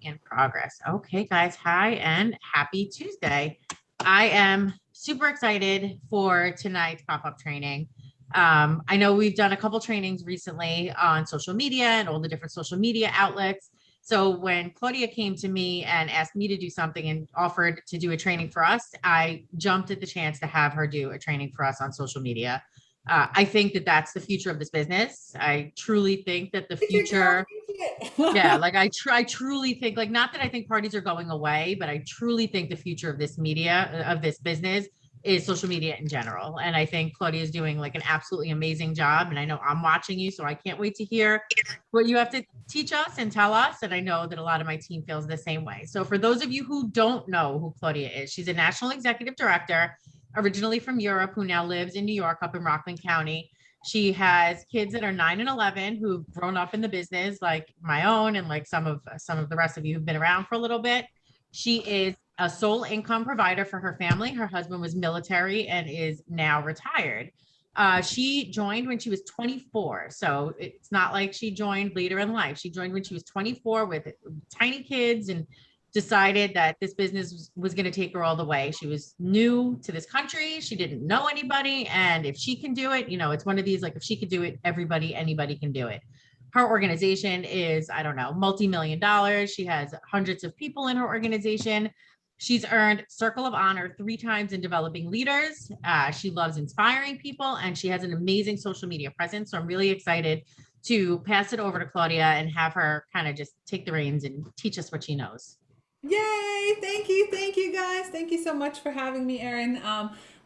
In progress. Okay, guys. Hi and happy Tuesday. I am super excited for tonight's pop-up training. I know we've done a couple trainings recently on social media and all the different social media outlets. So when Claudia came to me and asked me to do something and offered to do a training for us, I jumped at the chance to have her do a training for us on social media. I think that that's the future of this business. I truly think that the future, yeah, like I truly think, like, not that I think parties are going away, but I truly think the future of this media, of this business, is social media in general. And I think Claudia is doing like an absolutely amazing job. And I know I'm watching you, so I can't wait to hear what you have to teach us and tell us. And I know that a lot of my team feels the same way. So for those of you who don't know who Claudia is, she's a national executive director, originally from Europe, who now lives in New York, up in Rockland County. She has kids that are 9 and 11 who've grown up in the business, like my own and like some of the rest of you who've been around for a little bit. She is a sole income provider for her family. Her husband was military and is now retired. She joined when she was 24. So it's not like she joined later in life. She joined when she was 24 with tiny kids and decided that this business was going to take her all the way. She was new to this country. She didn't know anybody. And if she can do it, you know, it's one of these, like, if she could do it, anybody can do it. Her organization is, I don't know, multi-million dollars. She has hundreds of people in her organization. She's earned Circle of Honor 3 times in developing leaders. She loves inspiring people, and she has an amazing social media presence. So I'm really excited to pass it over to Claudia and have her kind of just take the reins and teach us what she knows. Yay! Thank you guys. Thank you so much for having me, Erin.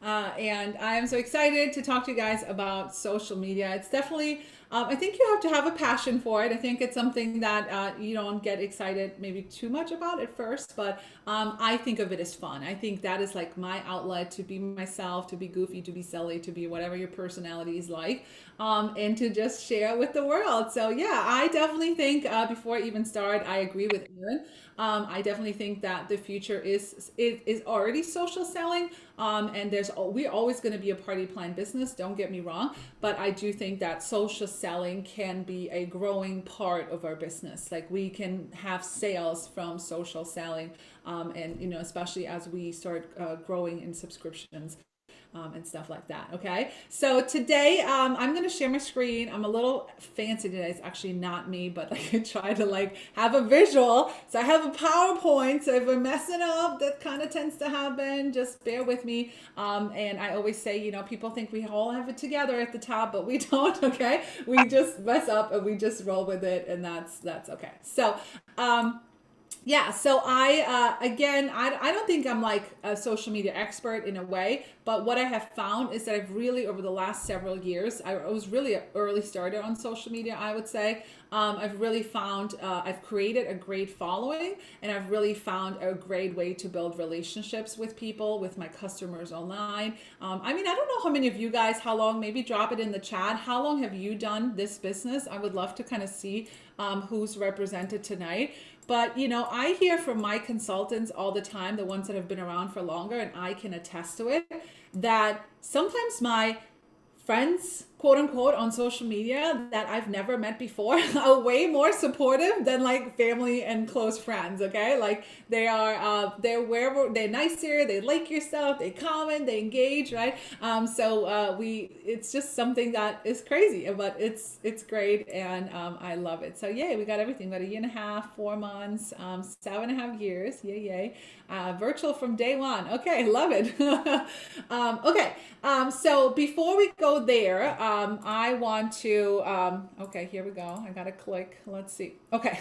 And I am so excited to talk to you guys about social media. It's definitely, I think you have to have a passion for it. I think it's something that you don't get excited maybe too much about at first, but I think of it as fun. I think that is like my outlet to be myself, to be goofy, to be silly, to be whatever your personality is like, and to just share with the world. So yeah, I definitely think before I even start, I agree with Erin. I definitely think that the future is already social selling, and we're always going to be a party plan business. Don't get me wrong, but I do think that social selling can be a growing part of our business. Like we can have sales from social selling, and especially as we start growing in subscriptions and stuff like that. Okay, so today I'm gonna share my screen. I'm a little fancy today. It's actually not me, but like I try to like have a visual. So I have a PowerPoint. So if I mess it up, that kind of tends to happen. Just bear with me. And I always say, people think we all have it together at the top, but we don't. Okay, we just mess up and we just roll with it, and that's okay. So. Yeah, so I don't think I'm like a social media expert in a way, but what I have found is that I've really, over the last several years, I was really an early starter on social media, I would say. I've really found, I've created a great following, and I've really found a great way to build relationships with people, with my customers online. I mean, I don't know how many of you guys, how long, maybe drop it in the chat. How long have you done this business? I would love to kind of see who's represented tonight. But I hear from my consultants all the time, the ones that have been around for longer, and I can attest to it, that sometimes my friends, quote unquote, on social media that I've never met before are way more supportive than like family and close friends. Okay, like they're nicer, they like your stuff, they comment, they engage, right? It's just something that is crazy, but it's great, and I love it. So yay, we got everything. About a year and a half, 4 months, 7.5 years, yay. Virtual from day one. Okay, love it. Okay, so before we go there, I want to, okay, here we go. I gotta click. Let's see. Okay.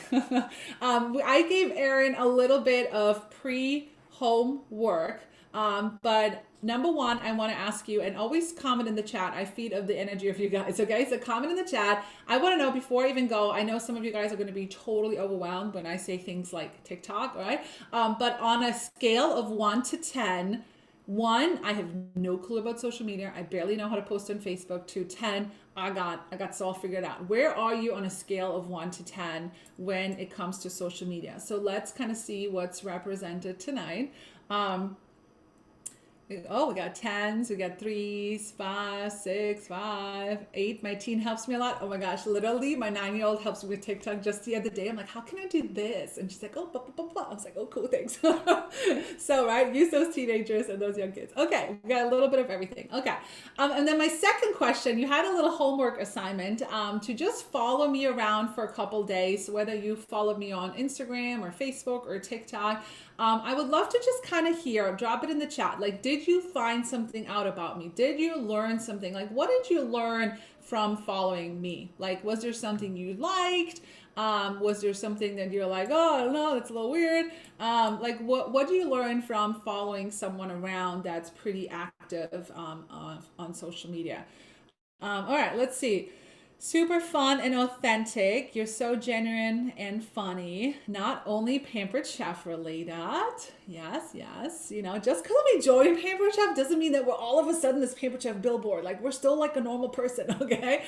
I gave Erin a little bit of pre-home work. But number one, I want to ask you, and always comment in the chat. I feed of the energy of you guys. Okay, so comment in the chat. I want to know before I even go. I know some of you guys are going to be totally overwhelmed when I say things like TikTok, right? But on a scale of 1 to 10, 1, I have no clue about social media. I barely know how to post on Facebook. To 10, I got it all figured out. Where are you on a scale of 1 to 10 when it comes to social media? So let's kind of see what's represented tonight. Oh, we got tens, we got threes, five, six, five, eight. My teen helps me a lot. Oh my gosh, literally, my 9-year-old helps me with TikTok just the other day. I'm like, how can I do this? And she's like, oh, blah, blah, blah, blah. I was like, oh, cool, thanks. So, right, use those teenagers and those young kids. Okay, we got a little bit of everything. Okay. And then my second question, you had a little homework assignment to just follow me around for a couple days, whether you follow me on Instagram or Facebook or TikTok. I would love to just kind of hear, drop it in the chat. Like, did you find something out about me? Did you learn something? Like, what did you learn from following me? Like, was there something you liked? Was there something that you're like, oh, I don't know, that's a little weird? Like, what do you learn from following someone around that's pretty active on social media? All right, let's see. Super fun and authentic. You're so genuine and funny. Not only Pampered Chef related. Yes, yes. You know, just because we join Pampered Chef doesn't mean that we're all of a sudden this Pampered Chef billboard. Like, we're still like a normal person, okay?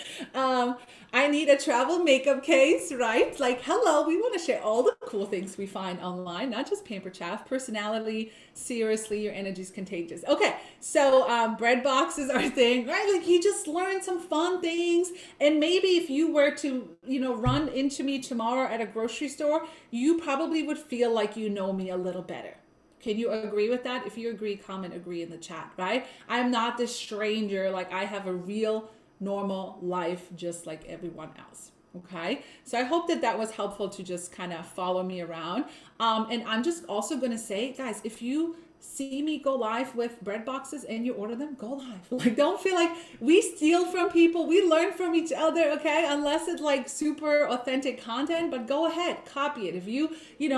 I need a travel makeup case, right? Like, hello, we want to share all the cool things we find online, not just Pampered Chef. Personality, seriously, your energy is contagious. Okay, so bread boxes are a thing, right? Like, you just learn some fun things. And maybe if you were to, run into me tomorrow at a grocery store, you probably would feel like you know me a little better. Can you agree with that? If you agree, comment agree in the chat, right? I'm not this stranger. Like, I have a real normal life just like everyone else. Okay, so I hope that that was helpful to just kind of follow me around. And I'm just also going to say, guys, if you see me go live with bread boxes and you order them, go live. Like, don't feel like we steal from people. We learn from each other, okay? Unless it's like super authentic content, but go ahead, copy it. If you,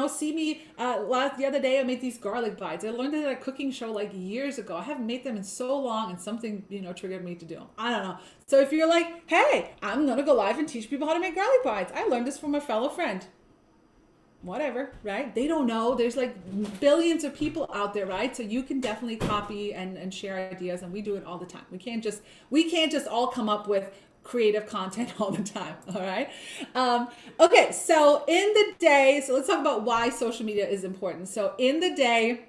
see me the other day, I made these garlic bites. I learned it at a cooking show like years ago. I haven't made them in so long, and something, triggered me to do them. I don't know. So if you're like, hey, I'm gonna go live and teach people how to make garlic bites. I learned this from a fellow friend. Whatever, right? They don't know. There's like billions of people out there, right? So you can definitely copy and share ideas, and we do it all the time. We can't just all come up with creative content all the time. All right. Okay. So in the day, so let's talk about why social media is important. So in the day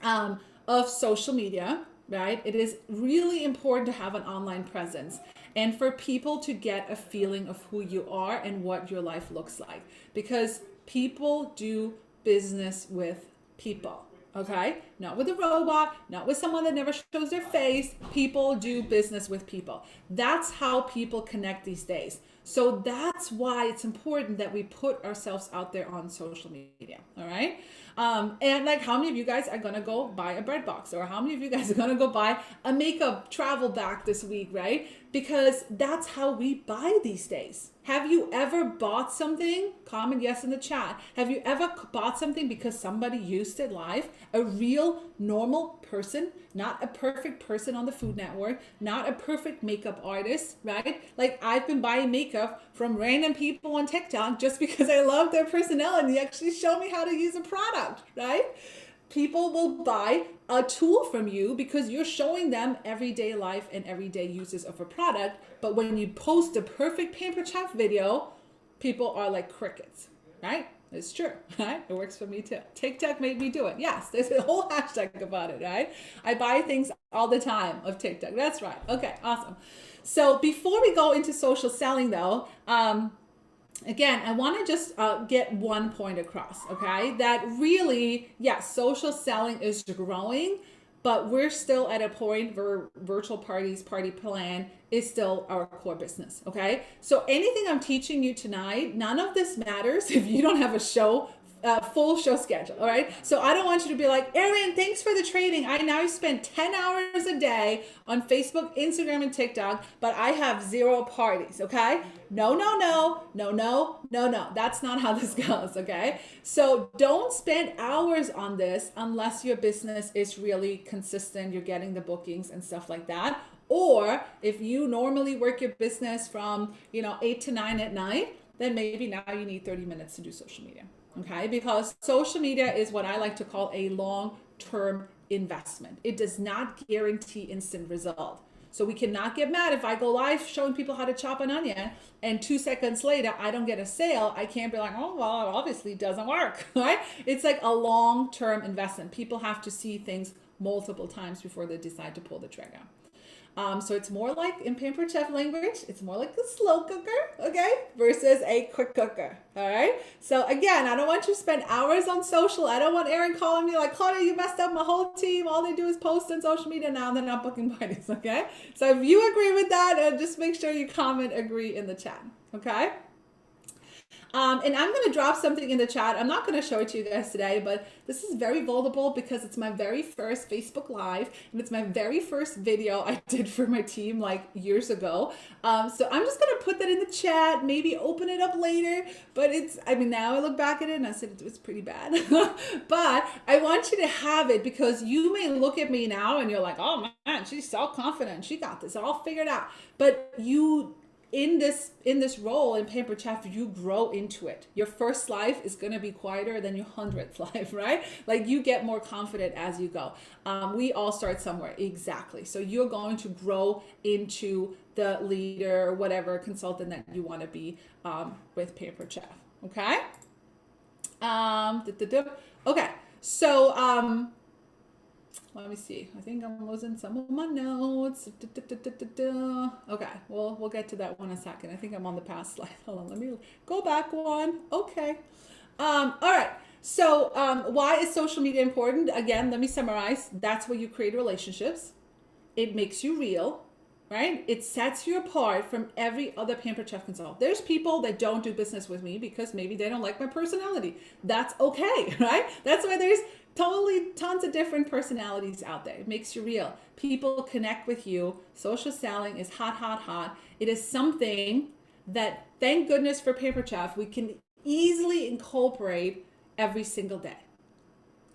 of social media, right, it is really important to have an online presence and for people to get a feeling of who you are and what your life looks like, because people do business with people, okay? Not with a robot, not with someone that never shows their face. People do business with people. That's how people connect these days. So that's why it's important that we put ourselves out there on social media, all right? And like, how many of you guys are gonna go buy a bread box, or how many of you guys are gonna go buy a makeup travel bag this week, right? Because that's how we buy these days. Have you ever bought something? Comment yes in the chat. Have you ever bought something because somebody used it live? A real normal person, not a perfect person on the Food Network, not a perfect makeup artist, right? Like, I've been buying makeup from random people on TikTok just because I love their personality. They actually show me how to use a product, right? People will buy a tool from you because you're showing them everyday life and everyday uses of a product. But when you post a perfect Pampered Chef video, people are like crickets, right? It's true, right? It works for me too. TikTok made me do it. Yes, there's a whole hashtag about it, right? I buy things all the time of TikTok. That's right. Okay, awesome. So before we go into social selling though, again, I want to just get one point across, okay? That really, yes, social selling is growing, but we're still at a point where virtual parties, party plan is still our core business, okay? So anything I'm teaching you tonight, none of this matters if you don't have a full show schedule, all right? So I don't want you to be like, Erin, thanks for the training. I now spend 10 hours a day on Facebook, Instagram, and TikTok, but I have 0 parties, okay? No. That's not how this goes, okay? So don't spend hours on this unless your business is really consistent, you're getting the bookings and stuff like that. Or if you normally work your business from, 8 to 9 at night, then maybe now you need 30 minutes to do social media. Okay, because social media is what I like to call a long-term investment. It does not guarantee instant result. So we cannot get mad if I go live showing people how to chop an onion and 2 seconds later I don't get a sale. I can't be like, oh, well, it obviously doesn't work, right? It's like a long-term investment. People have to see things multiple times before they decide to pull the trigger. So it's more like, in Pampered Chef language, it's more like a slow cooker, okay, versus a quick cooker, all right? So again, I don't want you to spend hours on social. I don't want Erin calling me like, Claudia, you messed up my whole team. All they do is post on social media now and they're not booking parties, okay? So if you agree with that, just make sure you comment agree in the chat, okay? And I'm going to drop something in the chat. I'm not going to show it to you guys today, but this is very vulnerable because it's my very first Facebook Live and it's my very first video I did for my team like years ago. So I'm just going to put that in the chat, maybe open it up later. But now I look back at it and I said it was pretty bad. But I want you to have it because you may look at me now and you're like, oh man, she's so confident. She got this all figured out. But you, in this role in Pampered Chef, you grow into it. Your first life is going to be quieter than your 100th life, right? Like you get more confident as you go. We all start somewhere, exactly. So you're going to grow into the leader or whatever consultant that you want to be with Pampered Chef. Okay. Okay. So let me see. I think I'm losing some of my notes. Okay, we'll get to that one in a second. I think I'm on the past slide. Hold on, let me go back one. Okay. All right. So why is social media important? Again, let me summarize. That's where you create relationships. It makes you real, right? It sets you apart from every other Pampered Chef consultant. There's people that don't do business with me because maybe they don't like my personality. That's okay, right? That's why there's tons of different personalities out there. It makes you real. People connect with you. Social selling is hot, hot, hot. It is something that, thank goodness for Pampered Chef, we can easily incorporate every single day.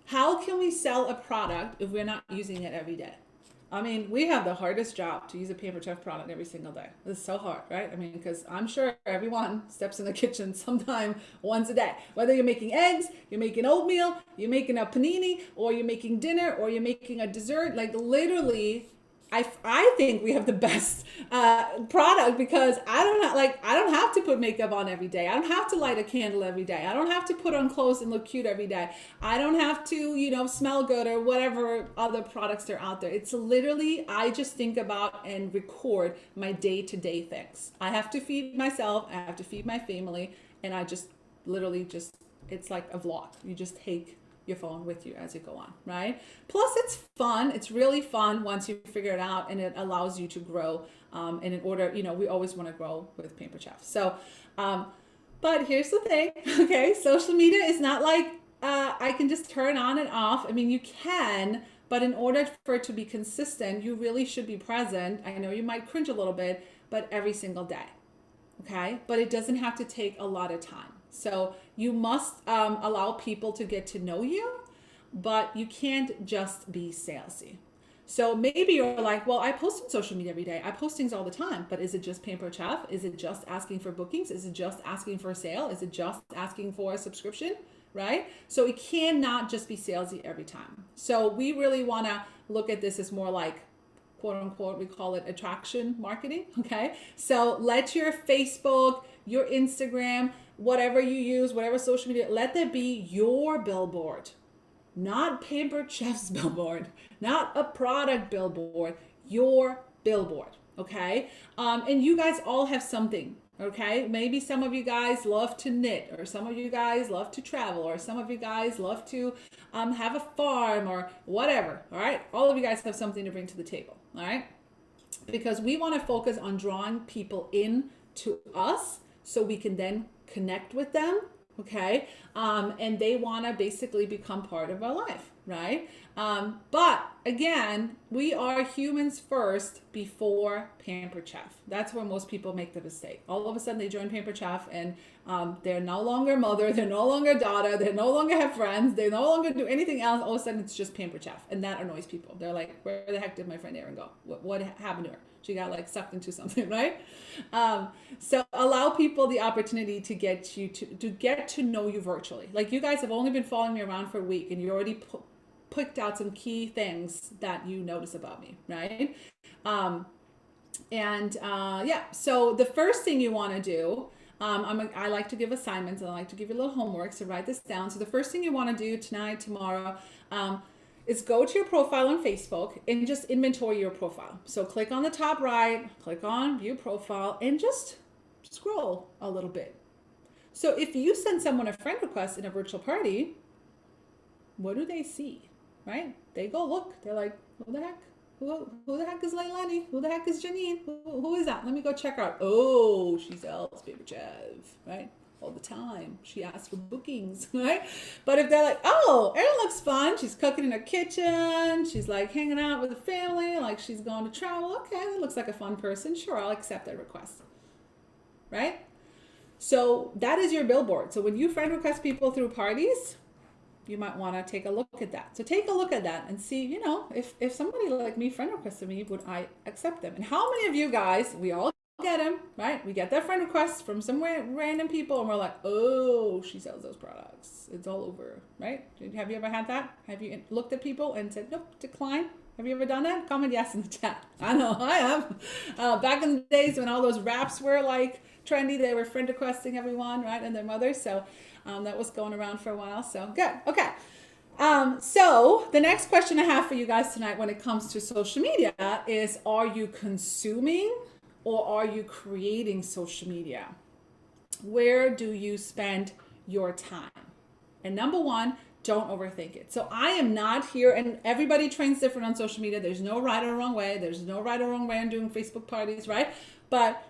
How can we sell a product if we're not using it every day? I mean, we have the hardest job to use a Pampered Chef product every single day. It's so hard, right? I mean, because I'm sure everyone steps in the kitchen sometime once a day. Whether you're making eggs, you're making oatmeal, you're making a panini, or you're making dinner, or you're making a dessert. Like literally, I think we have the best product because I don't have to put makeup on every day. I don't have to light a candle every day. I don't have to put on clothes and look cute every day. I don't have to, smell good or whatever other products are out there. It's literally, I just think about and record my day-to-day things. I have to feed myself. I have to feed my family. And I just literally it's like a vlog. You just take your phone with you as you go on, right? Plus it's fun. It's really fun once you figure it out and it allows you to grow. And in order, we always want to grow with Pampered Chef. So, but here's the thing, okay? Social media is not like, I can just turn on and off. I mean, you can, but in order for it to be consistent, you really should be present. I know you might cringe a little bit, but every single day, okay? But it doesn't have to take a lot of time. So you must allow people to get to know you, but you can't just be salesy. So maybe you're like, well, I post on social media every day. I post things all the time, but is it just Pampered Chef? Is it just asking for bookings? Is it just asking for a sale? Is it just asking for a subscription, right? So it cannot just be salesy every time. So we really want to look at this as more like, quote unquote, we call it attraction marketing, okay? So let your Facebook, your Instagram, whatever you use, whatever social media, let that be your billboard, not Pampered Chef's billboard, not a product billboard, your billboard, okay? And you guys all have something, okay? Maybe some of you guys love to knit, or some of you guys love to travel, or some of you guys love to have a farm or whatever, all right? All of you guys have something to bring to the table, all right? Because we want to focus on drawing people in to us so we can then connect with them, okay? And they want to basically become part of our life, right? But again, we are humans first before Pampered Chef. That's where most people make the mistake. All of a sudden they join Pampered Chef and they're no longer mother, they're no longer daughter, they no longer have friends, they no longer do anything else. All of a sudden it's just Pampered Chef. And that annoys people. They're like, where the heck did my friend Erin go? What happened to her? She got like sucked into something, right? So allow people the opportunity to get you to get to know you virtually. Like you guys have only been following me around for a week and you already picked out some key things that you notice about me, right? Yeah, so the first thing you want to do, I like to give assignments and I like to give you a little homework, so write this down. So the first thing you want to do tonight, tomorrow, is go to your profile on Facebook and just inventory your profile. So click on the top right, click on view profile, and just scroll a little bit. So if you send someone a friend request in a virtual party, what do they see, right? They go look, they're like, who the heck? Who the heck is Leilani? Who the heck is Janine? Who is that? Let me go check her out. Oh, she sells paper chev, right? All the time. She asks for bookings, right? But if they're like, oh, Erin looks fun. She's cooking in her kitchen. She's like hanging out with the family. Like she's going to travel. Okay, that looks like a fun person. Sure, I'll accept that request, right? So that is your billboard. So when you friend request people through parties, you might want to take a look at that. So take a look at that and see, you know, if somebody like me friend requested me, would I accept them? And how many of you guys, we all get them, right? We get that friend request from some random people and we're like, oh, she sells those products. It's all over, right? Have you ever had that? Have you looked at people and said, nope, decline? Have you ever done that? Comment yes in the chat. I know, I have. Back in the days when all those raps were like trendy, they were friend requesting everyone, right? And their mothers. So that was going around for a while. So good. Okay. So the next question I have for you guys tonight when it comes to social media is, are you consuming or are you creating social media? Where do you spend your time? And number one, don't overthink it. So I am not here, and everybody trains different on social media. There's no right or wrong way. There's no right or wrong way on doing Facebook parties, right? But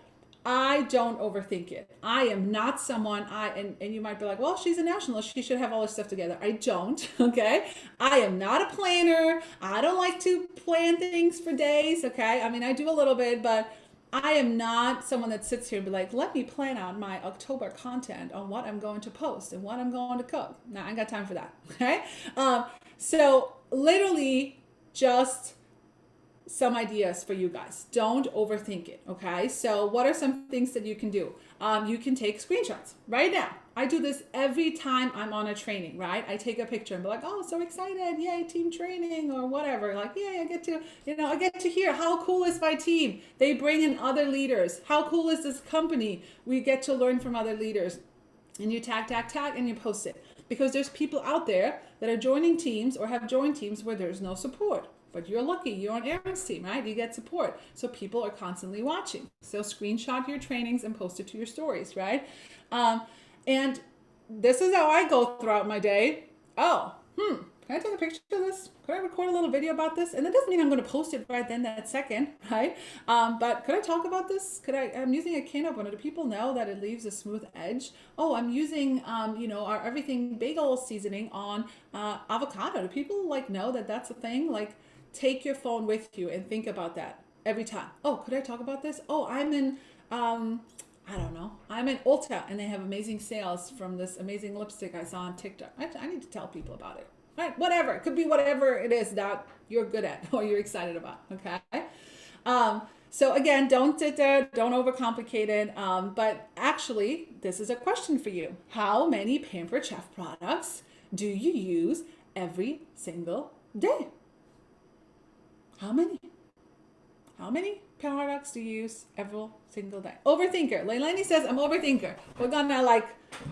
I don't overthink it. I am not someone, and you might be like, well, she's a nationalist. She should have all her stuff together. I don't, okay? I am not a planner. I don't like to plan things for days, okay? I mean, I do a little bit, but I am not someone that sits here and be like, let me plan out my October content on what I'm going to post and what I'm going to cook. No, I ain't got time for that, okay? So literally just some ideas for you guys. Don't overthink it, okay? So what are some things that you can do? You can take screenshots right now. I do this every time I'm on a training, right? I take a picture and be like, oh, so excited, yay, team training or whatever. Like, yay, I get to hear how cool is my team. They bring in other leaders. How cool is this company? We get to learn from other leaders. And you tag, and you post it. Because there's people out there that are joining teams or have joined teams where there's no support. But you're lucky, you're on Erin's team, right? You get support. So people are constantly watching. So screenshot your trainings and post it to your stories, right? And this is how I go throughout my day. Oh, can I take a picture of this? Could I record a little video about this? And that doesn't mean I'm going to post it right then that second, right? But could I talk about this? I'm using a can opener. Do people know that it leaves a smooth edge? Oh, I'm using, our everything bagel seasoning on avocado. Do people like know that that's a thing? Like, take your phone with you and think about that every time. Oh, could I talk about this? Oh, I'm in, I don't know. I'm in Ulta and they have amazing sales from this amazing lipstick I saw on TikTok. I need to tell people about it, right? Whatever. It could be whatever it is that you're good at or you're excited about, okay? So again, don't sit there, don't overcomplicate it. But actually, this is a question for you. How many Pampered Chef products do you use every single day? How many? How many products do you use every single day? Overthinker. Leilani says, I'm overthinker. We're gonna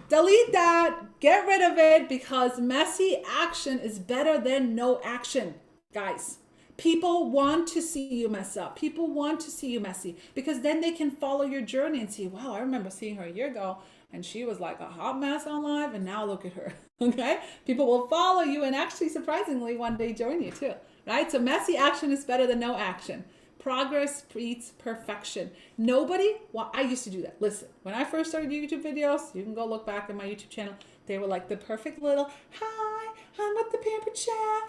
delete that, get rid of it, because messy action is better than no action, guys. People want to see you mess up. People want to see you messy because then they can follow your journey and see, wow, I remember seeing her a year ago and she was like a hot mess on live and now look at her, okay? People will follow you and actually surprisingly one day join you too. Right? So messy action is better than no action. Progress beats perfection. I used to do that. Listen, when I first started YouTube videos, you can go look back at my YouTube channel. They were like the perfect little, hi, I'm with the Pampered Chef,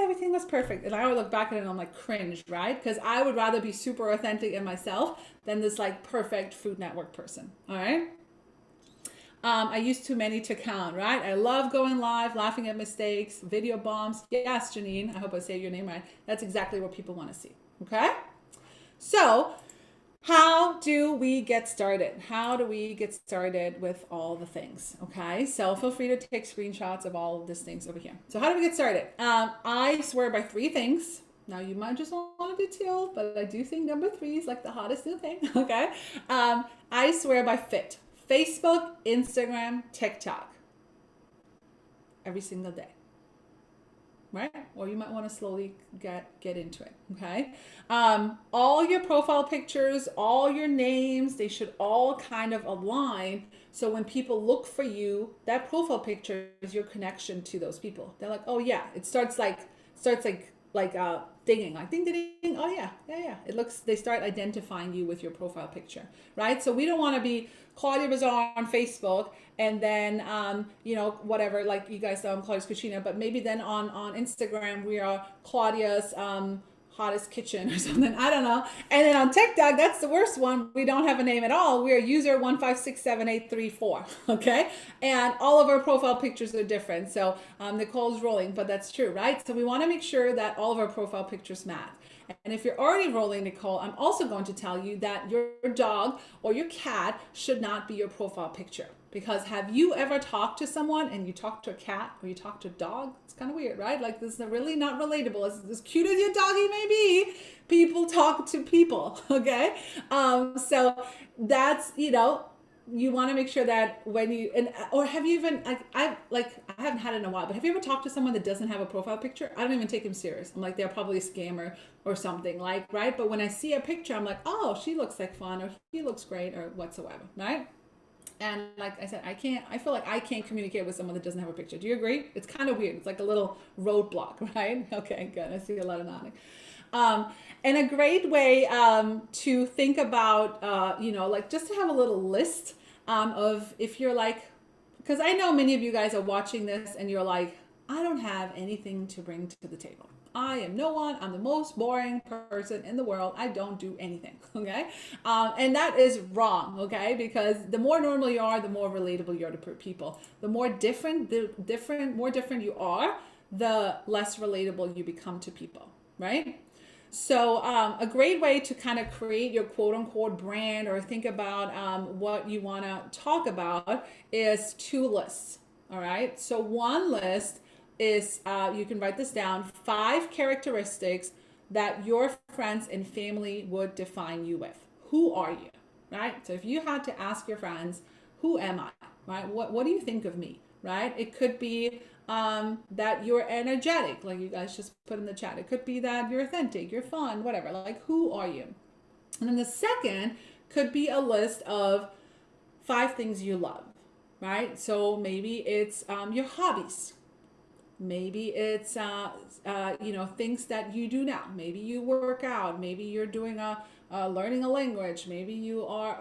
everything was perfect. And I would look back at it and I'm like cringe, right? Because I would rather be super authentic in myself than this like perfect Food Network person, all right? I use too many to count, right? I love going live, laughing at mistakes, video bombs. Yes, Janine, I hope I say your name right. That's exactly what people want to see, okay? So how do we get started? How do we get started with all the things, okay? So feel free to take screenshots of all of these things over here. So how do we get started? I swear by 3 things. Now you might just want to do 2, but I do think number 3 is like the hottest new thing, okay? I swear by fit. Facebook, Instagram, TikTok. Every single day. right? Or you might want to slowly get into it. Okay. All your profile pictures, all your names, they should all kind of align. So when people look for you, that profile picture is your connection to those people. They're like, oh yeah, it starts like dinging, like ding ding ding. Oh yeah, yeah yeah. It looks, they start identifying you with your profile picture, right? So we don't want to be Claudia Bazaar on Facebook, and then you know, whatever, like you guys know I'm Claudia's Cucina, but maybe then on Instagram we are Claudia's hottest kitchen or something, I don't know. And then on TikTok, that's the worst one, we don't have a name at all. We are user 1567834. Okay, and all of our profile pictures are different. So Nicole's rolling, but that's true, right? So we want to make sure that all of our profile pictures match. And if you're already rolling, Nicole, I'm also going to tell you that your dog or your cat should not be your profile picture. Because have you ever talked to someone and you talk to a cat or you talk to a dog? It's kind of weird, right? Like, this is really not relatable. As cute as your doggy may be, people talk to people, okay? So that's, you know, you want to make sure that when you, and or have you even, I haven't had it in a while, but have you ever talked to someone that doesn't have a profile picture? I don't even take them serious. I'm like, they're probably a scammer or something, like, right? But when I see a picture, I'm like, oh, she looks like fun, or he looks great, or whatsoever, right? And like I said, I feel like I can't communicate with someone that doesn't have a picture. Do you agree? It's kind of weird. It's like a little roadblock, right? Okay, good. I see a lot of nodding. And a great way to think about, you know, like just to have a little list of, if you're like, because I know many of you guys are watching this and you're like, I don't have anything to bring to the table. I am no one. I'm the most boring person in the world. I don't do anything. Okay. And that is wrong. Okay. Because the more normal you are, the more relatable you are to people. The more different you are, the less relatable you become to people. Right. So a great way to kind of create your quote unquote brand, or think about what you want to talk about, is 2 lists. All right. So one list is, you can write this down, 5 characteristics that your friends and family would define you with. Who are you? Right? So if you had to ask your friends, who am I? Right? What do you think of me? Right? It could be that you're energetic, like you guys just put in the chat. It could be that you're authentic, you're fun, whatever. Like, who are you? And then the second could be a list of 5 things you love, right? So maybe it's your hobbies. Maybe it's you know, things that you do now. Maybe you work out. Maybe you're doing learning a language. Maybe you are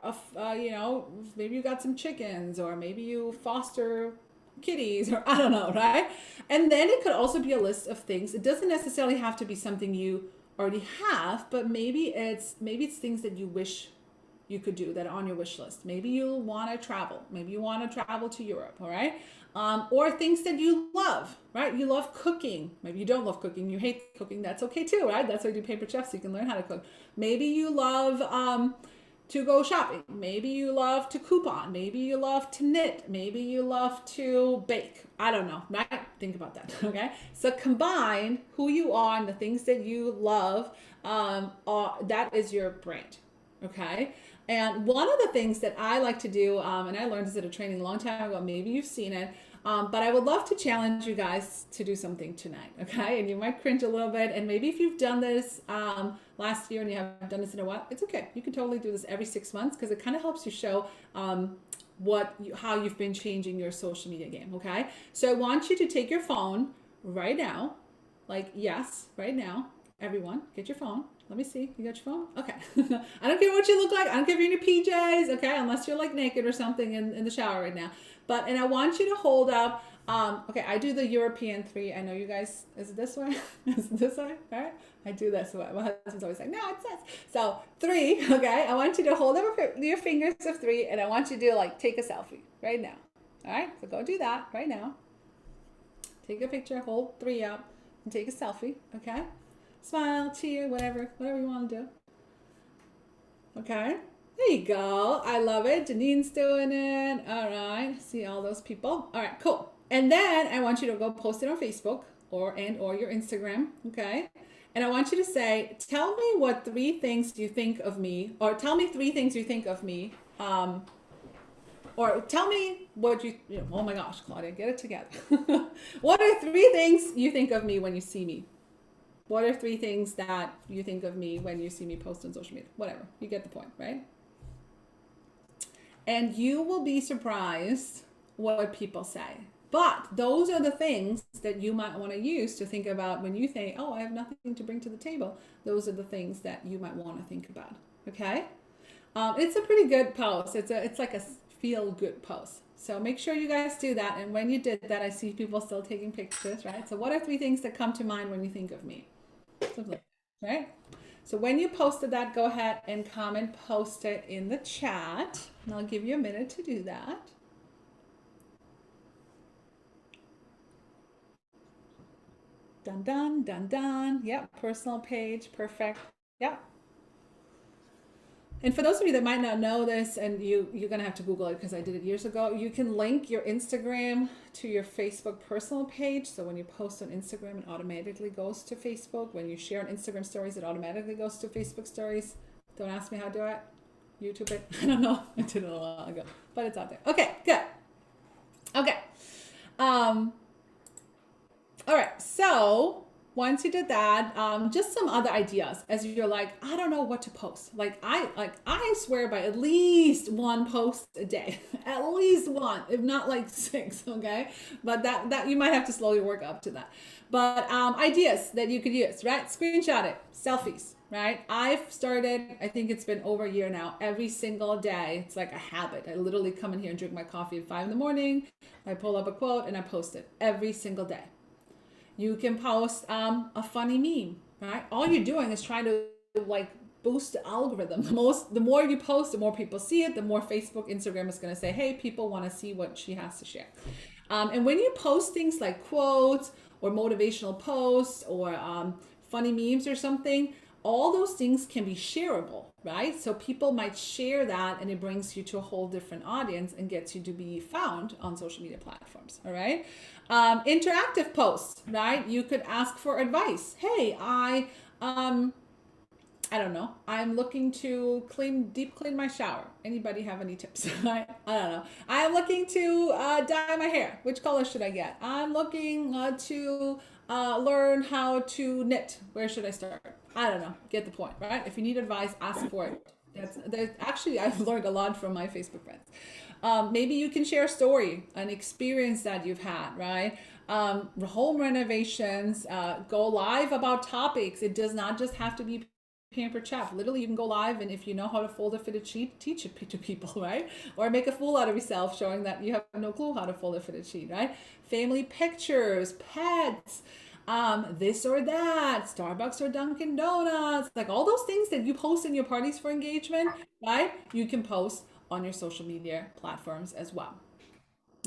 you know, maybe you got some chickens, or maybe you foster kitties, or I don't know, right? And then it could also be a list of things. It doesn't necessarily have to be something you already have, but maybe it's things that you wish you could do, that are on your wish list. Maybe you want to travel. Maybe you want to travel to Europe, all right? Or things that you love, right? You love cooking. Maybe you don't love cooking. You hate cooking. That's okay too, right? That's why you do Paper Chef, so you can learn how to cook. Maybe you love to go shopping. Maybe you love to coupon. Maybe you love to knit. Maybe you love to bake. I don't know, right? Think about that, okay? So combine who you are and the things that you love. That is your brand, okay? And one of the things that I like to do, and I learned this at a training a long time ago, maybe you've seen it, but I would love to challenge you guys to do something tonight, okay? And you might cringe a little bit, and maybe if you've done this last year and you haven't done this in a while, it's okay. You can totally do this every 6 months, because it kind of helps you show how you've been changing your social media game, okay? So I want you to take your phone right now, like, yes, right now. Everyone, get your phone. Let me see. You got your phone? Okay. I don't care what you look like. I don't care if you're in your PJs, okay? Unless you're like naked or something in the shower right now. And I want you to hold up, okay, I do the European 3. I know you guys, is it this way? Is it this way? All right. I do this way. My husband's always like, no, it's this. So 3, okay? I want you to hold up your fingers of 3, and I want you to like take a selfie right now. All right. So go do that right now. Take a picture, hold 3 up, and take a selfie, okay? Smile, cheer, whatever you want to do. Okay, there you go. I love it. Janine's doing it. All right, see all those people. All right, cool. And then I want you to go post it on Facebook or your Instagram. Okay, and I want you to say, tell me what 3 things you think of me, or tell me 3 things you think of me, or or tell me what oh my gosh, Claudia, get it together. What are 3 things you think of me when you see me? What are 3 things that you think of me when you see me post on social media? Whatever, you get the point, right? And you will be surprised what people say. But those are the things that you might want to use to think about when you think, oh, I have nothing to bring to the table. Those are the things that you might want to think about. Okay? It's a pretty good post. It's like a feel good post. So make sure you guys do that. And when you did that, I see people still taking pictures, right? So what are 3 things that come to mind when you think of me? Something like that, right? So when you posted that, go ahead and comment, post it in the chat. And I'll give you a minute to do that. Dun, dun, dun, dun. Yep, personal page, perfect. Yep. And for those of you that might not know this, and you're gonna have to Google it because I did it years ago, you can link your Instagram to your Facebook personal page. So when you post on Instagram, it automatically goes to Facebook. When you share on Instagram stories, it automatically goes to Facebook stories. Don't ask me how to do it. YouTube it. I don't know. I did it a while ago, but it's out there. Okay, good. Okay. All right, so once you did that, just some other ideas as you're like, I don't know what to post. I swear by at least 1 post a day, at least 1, if not like 6. Okay, but that you might have to slowly work up to that. But ideas that you could use, right? Screenshot it, selfies, right? I've started, I think it's been over a year now, every single day. It's like a habit. I literally come in here and drink my coffee at 5 in the morning. I pull up a quote and I post it every single day. You can post a funny meme, right? All you're doing is trying to like boost the algorithm. The more you post, the more people see it, the more Facebook, Instagram is going to say, hey, people want to see what she has to share. And when you post things like quotes or motivational posts or funny memes or something, all those things can be shareable, right? So people might share that and it brings you to a whole different audience and gets you to be found on social media platforms, all right? Interactive posts, right? You could ask for advice. Hey, I don't know. I'm looking to deep clean my shower. Anybody have any tips? I don't know. I am looking to dye my hair. Which color should I get? I'm looking to learn how to knit. Where should I start? I don't know. Get the point, right? If you need advice, ask for it. Actually, I've learned a lot from my Facebook friends. Maybe you can share a story, an experience that you've had, right? Home renovations, go live about topics. It does not just have to be pampered chef. Literally, you can go live, and if you know how to fold a fitted sheet, teach it to people, right? Or make a fool out of yourself, showing that you have no clue how to fold a fitted sheet, right? Family pictures, pets, this or that, Starbucks or Dunkin' Donuts, like all those things that you post in your parties for engagement, right? You can post on your social media platforms as well.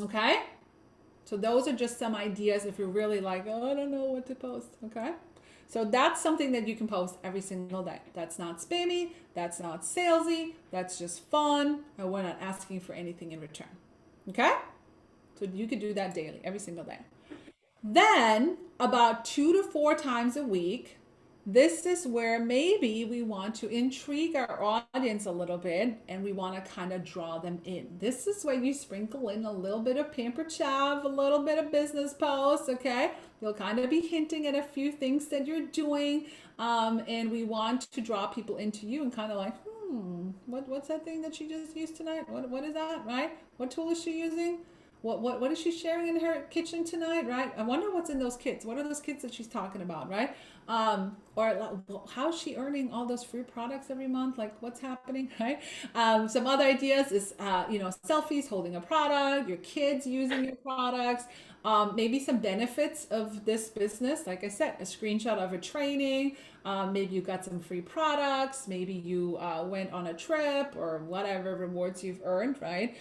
Okay? So those are just some ideas if you're really like, oh, I don't know what to post. Okay? So that's something that you can post every single day. That's not spammy, that's not salesy, that's just fun, and we're not asking for anything in return. Okay? So you could do that daily, every single day. Then, about 2 to 4 times a week, this is where maybe we want to intrigue our audience a little bit and we want to kind of draw them in. This is where you sprinkle in a little bit of pampered chef, a little bit of business posts, okay? You'll kind of be hinting at a few things that you're doing, and we want to draw people into you and kind of like, what's that thing that she just used tonight? What is that, right? What tool is she using? What is she sharing in her kitchen tonight, right? I wonder what's in those kits. What are those kits that she's talking about, right? Or how's she earning all those free products every month? Like what's happening, right? Some other ideas is, selfies holding a product, your kids using your products, maybe some benefits of this business. Like I said, a screenshot of a training, maybe you got some free products, maybe you went on a trip or whatever rewards you've earned, right?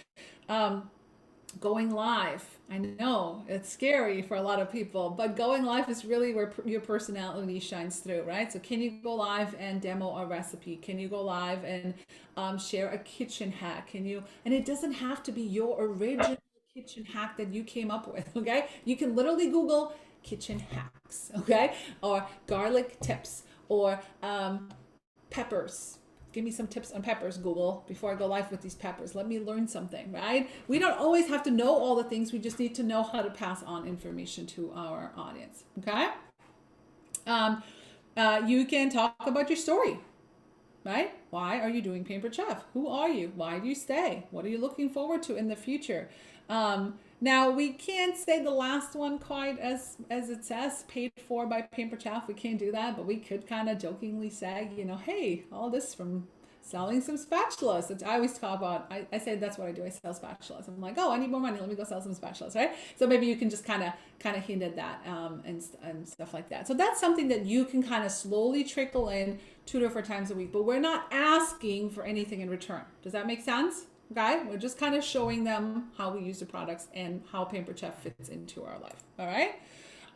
Going live. I know it's scary for a lot of people, but going live is really where your personality shines through, right? So can you go live and demo a recipe? Can you go live and share a kitchen hack? And it doesn't have to be your original kitchen hack that you came up with, okay? You can literally Google kitchen hacks, okay? Or garlic tips or peppers. give me some tips on peppers, Google, before I go live with these peppers. Let me learn something, right? We don't always have to know all the things. We just need to know how to pass on information to our audience, okay? You can talk about your story, right? Why are you doing Pampered Chef? Who are you? Why do you stay? What are you looking forward to in the future? Now, we can't say the last one quite as it says, paid for by Pampered Chef. We can't do that, but we could kind of jokingly say, you know, hey, all this from selling some spatulas. Which I always talk about. I say that's what I do. I sell spatulas. I'm like, oh, I need more money. Let me go sell some spatulas, right? So maybe you can just kind of hint at that and stuff like that. So that's something that you can kind of slowly trickle in 2 to 4 times a week. But we're not asking for anything in return. Does that make sense? Okay, we're just kind of showing them how we use the products and how Pampered Chef fits into our life. All right,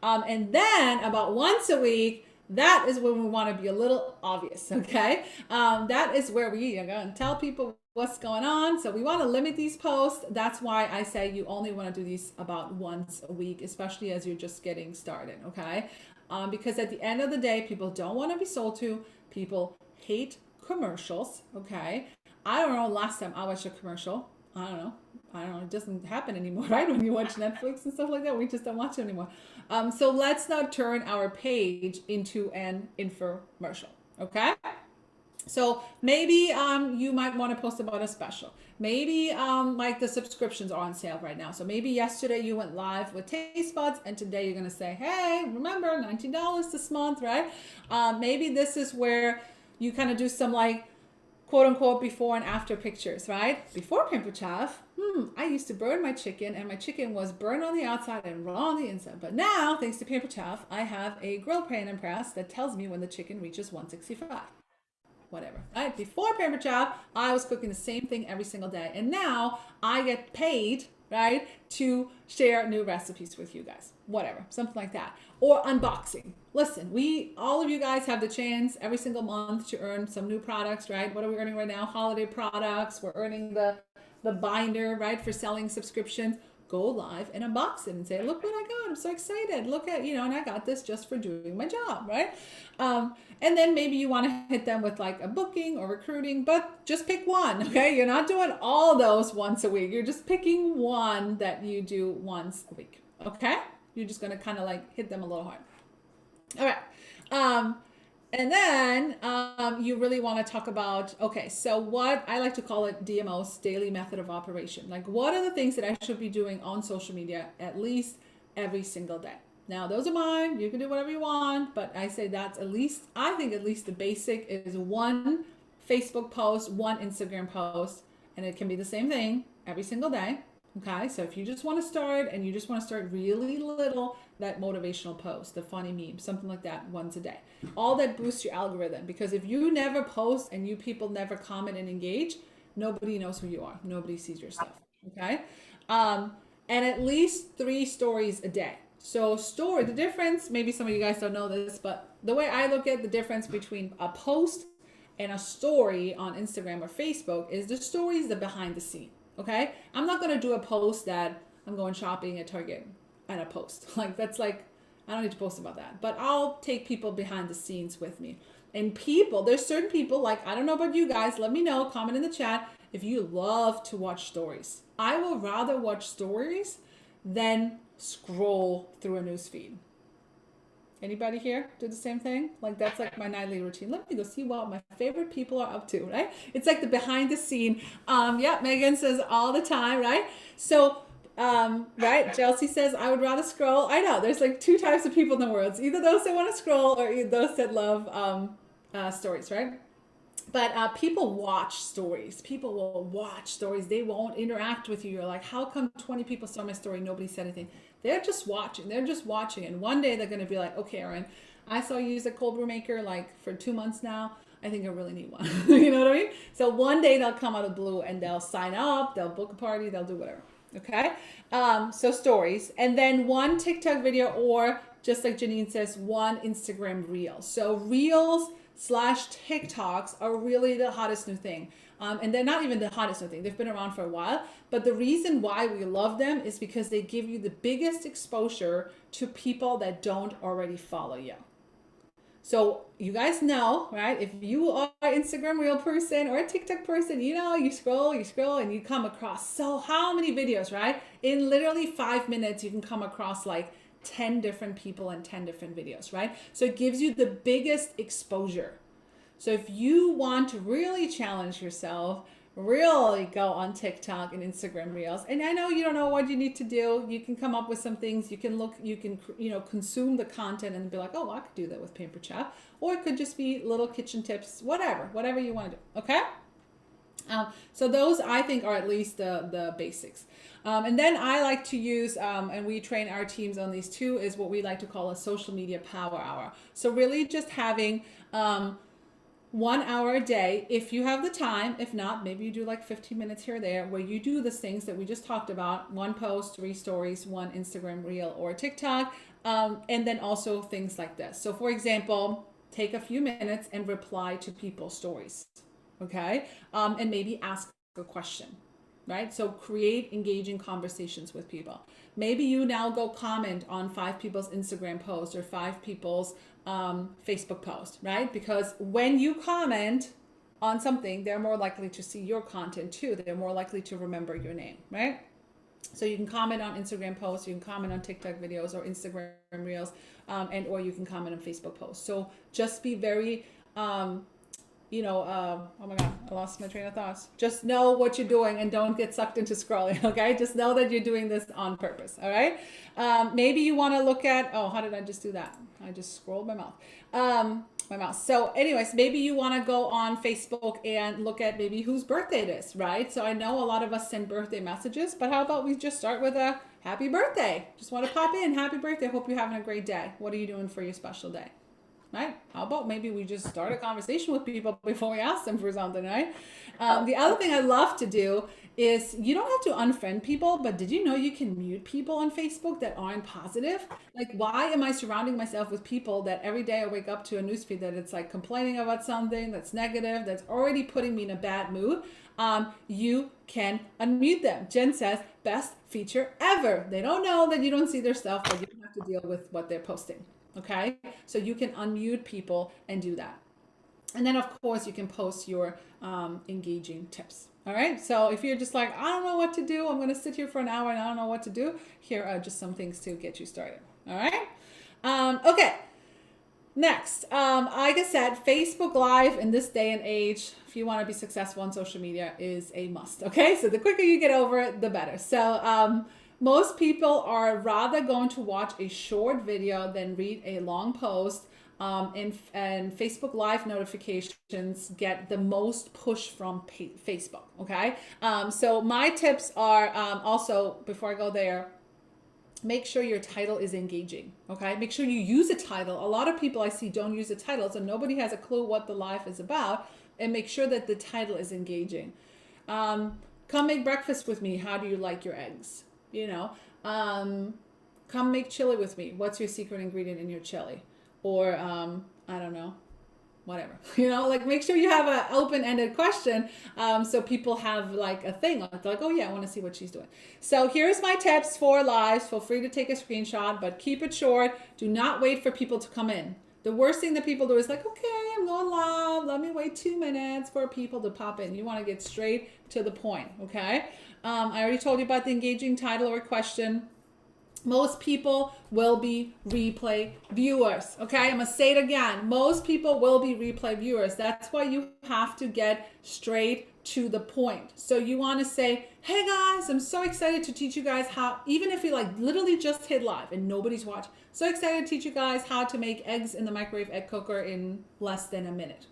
and then about once a week, that is when we want to be a little obvious. Okay, that is where we are going to tell people what's going on. So we want to limit these posts. That's why I say you only want to do these about once a week, especially as you're just getting started. Okay, because at the end of the day, people don't want to be sold to. People hate commercials. Okay. I don't know, last time I watched a commercial. I don't know. It doesn't happen anymore, right? When you watch Netflix and stuff like that, we just don't watch it anymore. So let's not turn our page into an infomercial, okay? So maybe you might want to post about a special. Maybe like the subscriptions are on sale right now. So maybe yesterday you went live with Taste Buds and today you're going to say, hey, remember $19 this month, right? Maybe this is where you kind of do some like, quote unquote before and after pictures, right? Before Pampered Chef, I used to burn my chicken and my chicken was burned on the outside and raw on the inside. But now, thanks to Pampered Chef, I have a grill pan and press that tells me when the chicken reaches 165. Whatever, right? Before Pampered Chef, I was cooking the same thing every single day. And now I get paid, right, to share new recipes with you guys. Whatever, something like that. Or unboxing. Listen, all of you guys have the chance every single month to earn some new products, right? What are we earning right now? Holiday products. We're earning the binder, right, for selling subscriptions. Go live and unbox it and say, look what I got. I'm so excited. Look at, and I got this just for doing my job, right? And then maybe you want to hit them with like a booking or recruiting, but just pick one, okay? You're not doing all those once a week. You're just picking one that you do once a week, okay? You're just going to kind of like hit them a little hard. All right. And then you really want to talk about, okay, so what I like to call it DMO's daily method of operation. Like what are the things that I should be doing on social media at least every single day? Now, those are mine. You can do whatever you want, but I say that's I think at least the basic is one Facebook post, one Instagram post, and it can be the same thing every single day. Okay, so if you just want to start and you just want to start really little, that motivational post, the funny meme, something like that once a day. All that boosts your algorithm, because if you never post and you people never comment and engage, nobody knows who you are. Nobody sees your stuff. Okay, and at least 3 stories a day. So the difference, maybe some of you guys don't know this, but the way I look at the difference between a post and a story on Instagram or Facebook is the story is the behind the scene. Okay, I'm not going to do a post that I'm going shopping at Target and a post. Like that's like, I don't need to post about that, but I'll take people behind the scenes with me. And there's certain people, like, I don't know about you guys, let me know, comment in the chat if you love to watch stories. I will rather watch stories than scroll through a news feed. Anybody here do the same thing? Like that's like my nightly routine. Let me go see what my favorite people are up to, right? It's like the behind the scene. Yeah, Megan says all the time, right? So, right, Chelsea says, I would rather scroll. I know, there's like 2 types of people in the world. It's either those that want to scroll or those that love stories, right? But people watch stories. People will watch stories. They won't interact with you. You're like, how come 20 people saw my story? Nobody said anything. They're just watching. And one day they're going to be like, okay, Erin, I saw you use a cold brew maker like for 2 months now. I think I really need one. You know what I mean? So one day they'll come out of the blue and they'll sign up. They'll book a party. They'll do whatever. Okay. So stories. And then one TikTok video, or just like Janine says, one Instagram reel. So reels / TikToks are really the hottest new thing. And they're not even the hottest new thing. They've been around for a while. But the reason why we love them is because they give you the biggest exposure to people that don't already follow you. So you guys know, right? If you are an Instagram reel person or a TikTok person, you know, you scroll, and you come across so how many videos, right? In literally 5 minutes, you can come across like 10 different people and 10 different videos, right? So it gives you the biggest exposure. So if you want to really challenge yourself, really go on TikTok and Instagram Reels. And I know you don't know what you need to do. You can come up with some things. You can look, you can, consume the content and be like, oh, I could do that with Paper Chat. Or it could just be little kitchen tips, whatever you want to do. Okay. So those I think are at least the basics. And then I like to use, and we train our teams on these too, is what we like to call a social media power hour. So really just having 1 hour a day if you have the time. If not, maybe you do like 15 minutes here or there where you do the things that we just talked about: one post, 3 stories, 1 Instagram reel or TikTok, and then also things like this. So for example, take a few minutes and reply to people's stories, okay? And maybe ask a question, right? So create engaging conversations with people. Maybe you now go comment on 5 people's Instagram posts or 5 people's Facebook post, right? Because when you comment on something, they're more likely to see your content too. They're more likely to remember your name, right? So you can comment on Instagram posts, you can comment on TikTok videos or Instagram reels, and or you can comment on Facebook posts. So just be very oh my God, I lost my train of thoughts. Just know what you're doing and don't get sucked into scrolling, okay? Just know that you're doing this on purpose, all right? Maybe you want to look at, oh, how did I just do that? I just scrolled my mouth. My mouse. So anyways, maybe you want to go on Facebook and look at maybe whose birthday it is, right? So I know a lot of us send birthday messages, but how about we just start with a happy birthday? Just want to pop in, happy birthday. Hope you're having a great day. What are you doing for your special day? Right? How about maybe we just start a conversation with people before we ask them for something, right? The other thing I love to do is, you don't have to unfriend people, but did you know you can mute people on Facebook that aren't positive? Like, why am I surrounding myself with people that every day I wake up to a newsfeed that it's like complaining about something that's negative, that's already putting me in a bad mood? You can unmute them. Jen says, best feature ever. They don't know that you don't see their stuff, but you don't have to deal with what they're posting. Okay, so you can unmute people and do that. And then of course you can post your engaging tips. All right, so if you're just like, I don't know what to do, I'm going to sit here for an hour and I don't know what to do, here are just some things to get you started. All right, okay. Next, like I said, Facebook Live in this day and age, if you want to be successful on social media, is a must. Okay, so the quicker you get over it, the better. So most people are rather going to watch a short video than read a long post. And Facebook Live notifications get the most push from Facebook. Okay, so my tips are also, before I go there, make sure your title is engaging. Okay, make sure you use a title. A lot of people I see don't use a title, so nobody has a clue what the live is about. And make sure that the title is engaging. Come make breakfast with me. How do you like your eggs? Come make chili with me. What's your secret ingredient in your chili? Or I don't know, whatever. Like make sure you have an open-ended question, so people have like a thing like, oh yeah, I want to see what she's doing. So here's my tips for lives. Feel free to take a screenshot, but keep it short. Do not wait for people to come in. The worst thing that people do is like, okay, I'm going live. Let me wait 2 minutes for people to pop in. You want to get straight to the point, okay? I already told you about the engaging title or question. Most people will be replay viewers, okay? I'm gonna say it again. Most people will be replay viewers. That's why you have to get straight to the point. So you wanna say, hey guys, I'm so excited to teach you guys how, even if you like literally just hit live and nobody's watching, so excited to teach you guys how to make eggs in the microwave egg cooker in less than a minute.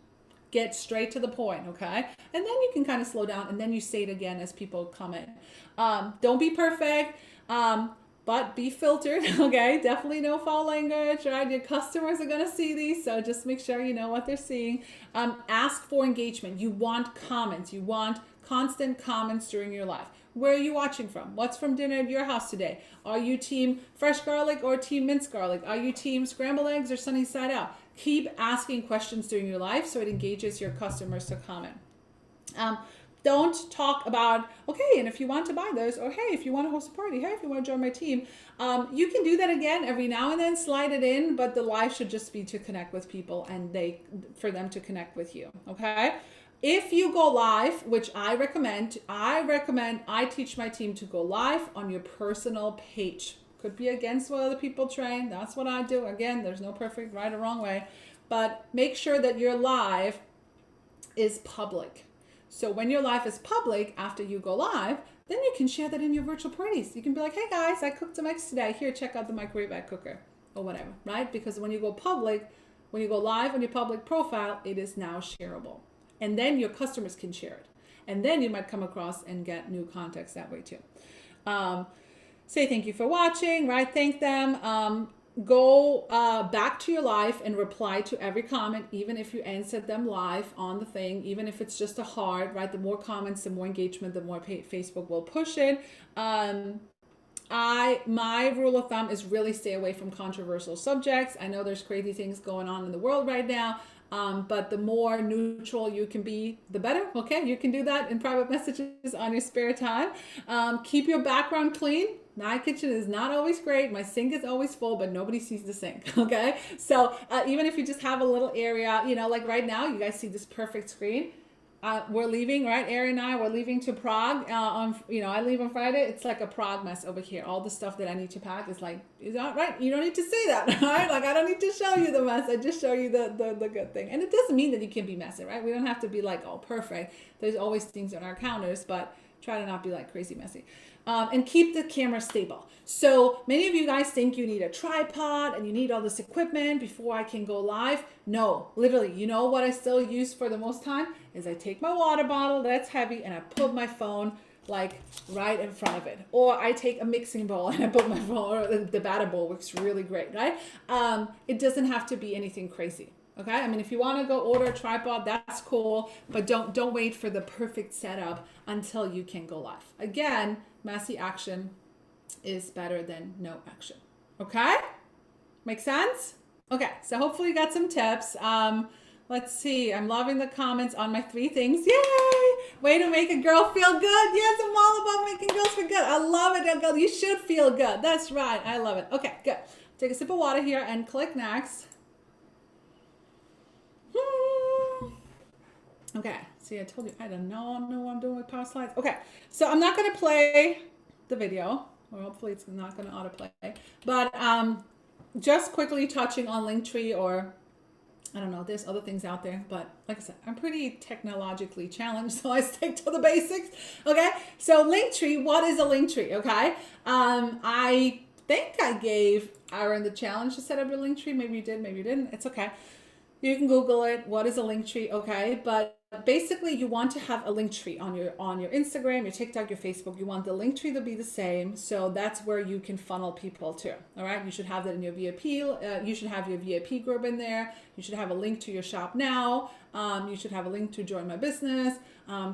Get straight to the point, okay? And then you can kind of slow down and then you say it again as people come in. Don't be perfect, but be filtered, okay? Definitely no foul language, right? Your customers are gonna see these, so just make sure you know what they're seeing. Ask for engagement. You want comments. You want constant comments during your live. Where are you watching from? What's from dinner at your house today? Are you team fresh garlic or team minced garlic? Are you team scrambled eggs or sunny side out? Keep asking questions during your live so it engages your customers to comment. Don't talk about, okay, and if you want to buy this, or hey, if you want to host a party, hey, if you want to join my team, you can do that again every now and then, slide it in, but the live should just be to connect with people and for them to connect with you, okay? If you go live, which I recommend, I teach my team to go live on your personal page. Could be against what other people train. That's what I do. Again, there's no perfect right or wrong way, but make sure that your live is public. So when your live is public, after you go live, then you can share that in your virtual parties. You can be like, hey guys, I cooked some eggs today. Here, check out the microwave egg cooker or whatever, right? Because when you go public, when you go live on your public profile, it is now shareable. And then your customers can share it. And then you might come across and get new contacts that way too. Say thank you for watching, right? Thank them. Go back to your live and reply to every comment, even if you answered them live on the thing, even if it's just a heart, right? The more comments, the more engagement, the more Facebook will push it. My rule of thumb is really stay away from controversial subjects. I know there's crazy things going on in the world right now. But the more neutral you can be, the better. Okay, you can do that in private messages on your spare time. Keep your background clean. My kitchen is not always great. My sink is always full, but nobody sees the sink. Okay, so even if you just have a little area, you know, like right now, you guys see this perfect screen. We're leaving, right? Erin and I, we're leaving to Prague. I leave on Friday. It's like a Prague mess over here. All the stuff that I need to pack is like, is that right? You don't need to see that, right? Like I don't need to show you the mess. I just show you the good thing. And it doesn't mean that you can be messy, right? We don't have to be like all perfect. There's always things on our counters, but try to not be like crazy messy. And keep the camera stable. So many of you guys think you need a tripod and you need all this equipment before I can go live. No, literally, you know what I still use for the most time is I take my water bottle that's heavy and I put my phone like right in front of it. Or I take a mixing bowl and I put my phone, or the batter bowl works really great, right? It doesn't have to be anything crazy. Okay, I mean, if you want to go order a tripod, that's cool, but don't wait for the perfect setup until you can go live. Again, messy action is better than no action. Okay, make sense? Okay, so hopefully you got some tips. Let's see. I'm loving the comments on my 3 things. Yay! Way to make a girl feel good. Yes, I'm all about making girls feel good. I love it, girl. You should feel good. That's right. I love it. Okay, good. Take a sip of water here and click next. Okay, see, I told you I don't know what I'm doing with power slides. Okay, so I'm not going to play the video, or hopefully it's not going to autoplay, but just quickly touching on Linktree, or I don't know, there's other things out there, but like I said, I'm pretty technologically challenged, so I stick to the basics. Okay, so Linktree, what is a Linktree? Okay, I think I gave Aaron the challenge to set up a Linktree. Maybe you did, maybe you didn't. It's okay. You can Google it. What is a Linktree? Okay, but basically you want to have a Linktree on your Instagram, your TikTok, your Facebook. You want the Linktree to be the same, so that's where you can funnel people to. All right, you should have that in your VIP. You should have your VIP group in there. You should have a link to your shop now. You should have a link to join my business.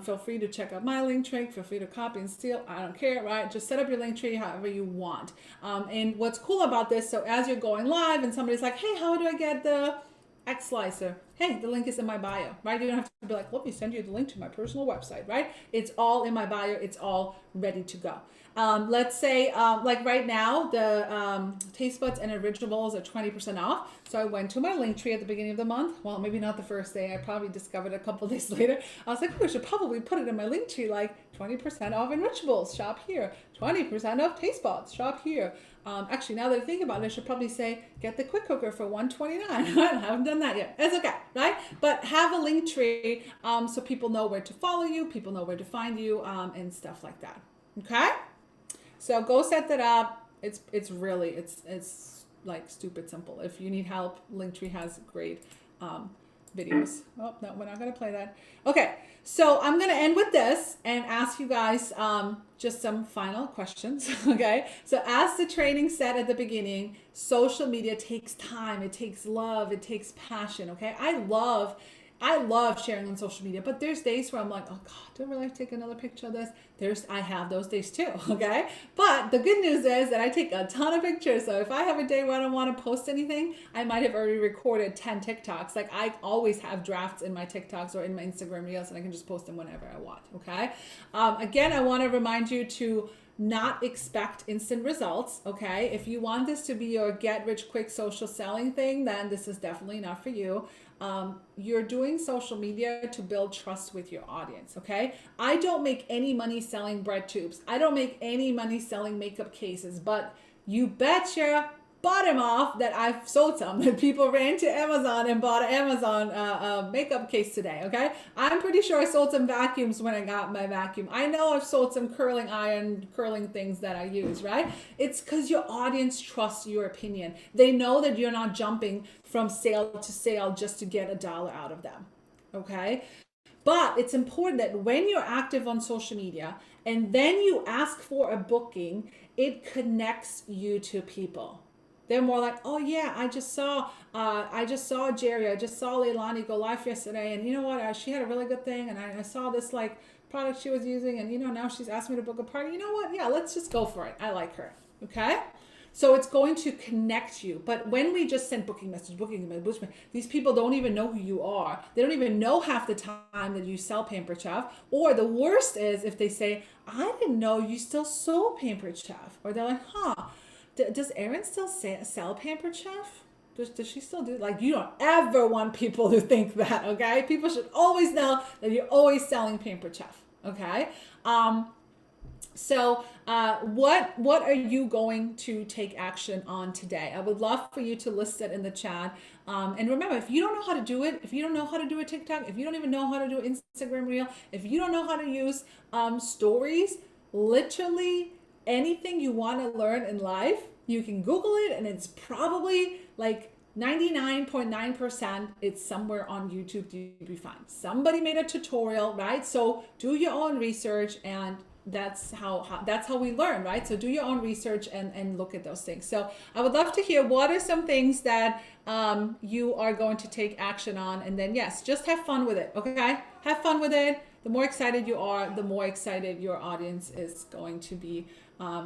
Feel free to check out my Linktree. Feel free to copy and steal. I don't care, right? Just set up your Linktree however you want. And what's cool about this, so as you're going live and somebody's like, hey, how do I get the X slicer? Hey, the link is in my bio, right? You don't have to be like, let me send you the link to my personal website, right? It's all in my bio. It's all ready to go. Let's say, like right now, the taste buds and originals are 20% off. So I went to my Linktree at the beginning of the month. Well, maybe not the first day. I probably discovered a couple of days later. I was like, oh, I should probably put it in my Linktree, like 20% off Enrichables, shop here. 20% off taste buds, shop here. Actually, now that I think about it, I should probably say, get the quick cooker for $129. I haven't done that yet. It's okay, right? But have a Linktree so people know where to follow you, people know where to find you, and stuff like that. Okay? So go set that up. It's really like stupid simple. If you need help, Linktree has great videos. Oh, no, we're not going to play that. Okay, so I'm going to end with this and ask you guys just some final questions, okay? So as the training said at the beginning, social media takes time, it takes love, it takes passion, okay? I love I love sharing on social media, but there's days where I'm like, oh God, do I really like to take another picture of this? I have those days too, okay? But the good news is that I take a ton of pictures. So if I have a day where I don't want to post anything, I might have already recorded 10 TikToks. Like I always have drafts in my TikToks or in my Instagram reels, and I can just post them whenever I want, okay? Again, I want to remind you to not expect instant results, okay? If you want this to be your get rich quick social selling thing, then this is definitely not for you. You're doing social media to build trust with your audience, okay? I don't make any money selling bread tubes. I don't make any money selling makeup cases, but you betcha bottom off that I've sold some. That people ran to Amazon and bought an Amazon makeup case today, okay? I'm pretty sure I sold some vacuums when I got my vacuum. I know I've sold some curling iron, curling things that I use, right? It's because your audience trusts your opinion. They know that you're not jumping from sale to sale just to get $1 out of them, okay? But it's important that when you're active on social media and then you ask for a booking, it connects you to people. They're more like, oh yeah, I just saw Jerry, I just saw Leilani go live yesterday, and you know what? She had a really good thing, and I saw this like product she was using, and you know now she's asked me to book a party. You know what? Yeah, let's just go for it. I like her. Okay. So it's going to connect you. But when we just send booking message, these people don't even know who you are. They don't even know half the time that you sell Pampered Chef. Or the worst is if they say, I didn't know you still sold Pampered Chef. Or they're like, huh, does Erin still sell Pampered Chef? Does she still do it? Like, you don't ever want people to think that, okay? People should always know that you're always selling Pampered Chef, okay? So what are you going to take action on today? I would love for you to list it in the chat. And remember, if you don't know how to do it, if you don't know how to do a TikTok, if you don't even know how to do an Instagram reel, if you don't know how to use stories, literally anything you want to learn in life, you can Google it, and it's probably like 99.9% it's somewhere on YouTube to be found. Somebody made a tutorial, right? So do your own research, and that's how we learn, right? So do your own research and look at those things. So I would love to hear what are some things that you are going to take action on, and then yes, just have fun with it, okay? Have fun with it. The more excited you are, the more excited your audience is going to be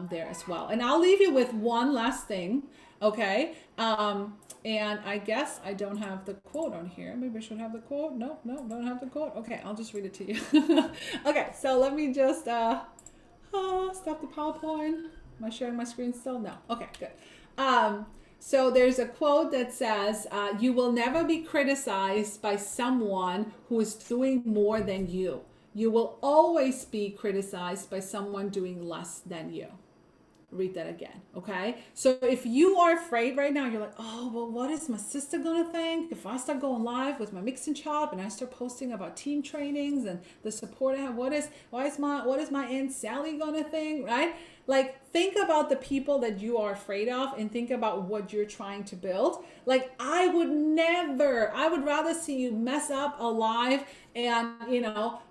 there as well. And I'll leave you with one last thing, okay? And I guess I don't have the quote on here. Maybe I should have the quote. No, don't have the quote. Okay, I'll just read it to you. Okay, so let me just stop the PowerPoint. Am I sharing my screen still? No. Okay, good. So there's a quote that says, you will never be criticized by someone who is doing more than you. You will always be criticized by someone doing less than you. Read that again, okay? So if you are afraid right now, you're like, oh, well, what is my sister gonna think if I start going live with my mix and chop and I start posting about team trainings and the support I have? What is my Aunt Sally gonna think, right? Like, think about the people that you are afraid of and think about what you're trying to build. Like, I would rather see you mess up a live and,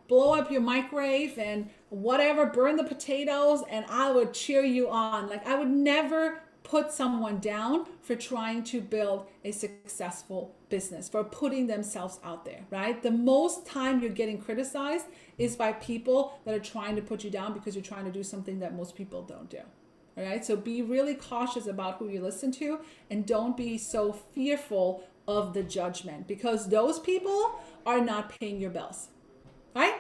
blow up your microwave and whatever, burn the potatoes, and I would cheer you on. Like, I would never put someone down for trying to build a successful business, for putting themselves out there, right? The most time you're getting criticized is by people that are trying to put you down because you're trying to do something that most people don't do. All right, so be really cautious about who you listen to, and don't be so fearful of the judgment, because those people are not paying your bills, right?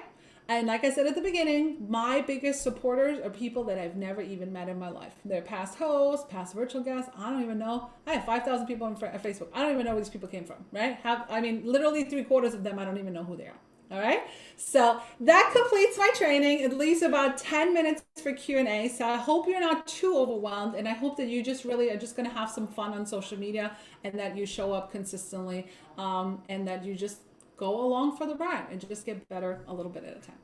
And like I said at the beginning, my biggest supporters are people that I've never even met in my life. They're past hosts, past virtual guests. I don't even know. I have 5,000 people on Facebook. I don't even know where these people came from, right? Literally 3/4 of them, I don't even know who they are. All right. So that completes my training. It leaves about 10 minutes for Q&A. So I hope you're not too overwhelmed, and I hope that you just really are just going to have some fun on social media, and that you show up consistently, and that you just go along for the ride and just get better a little bit at a time.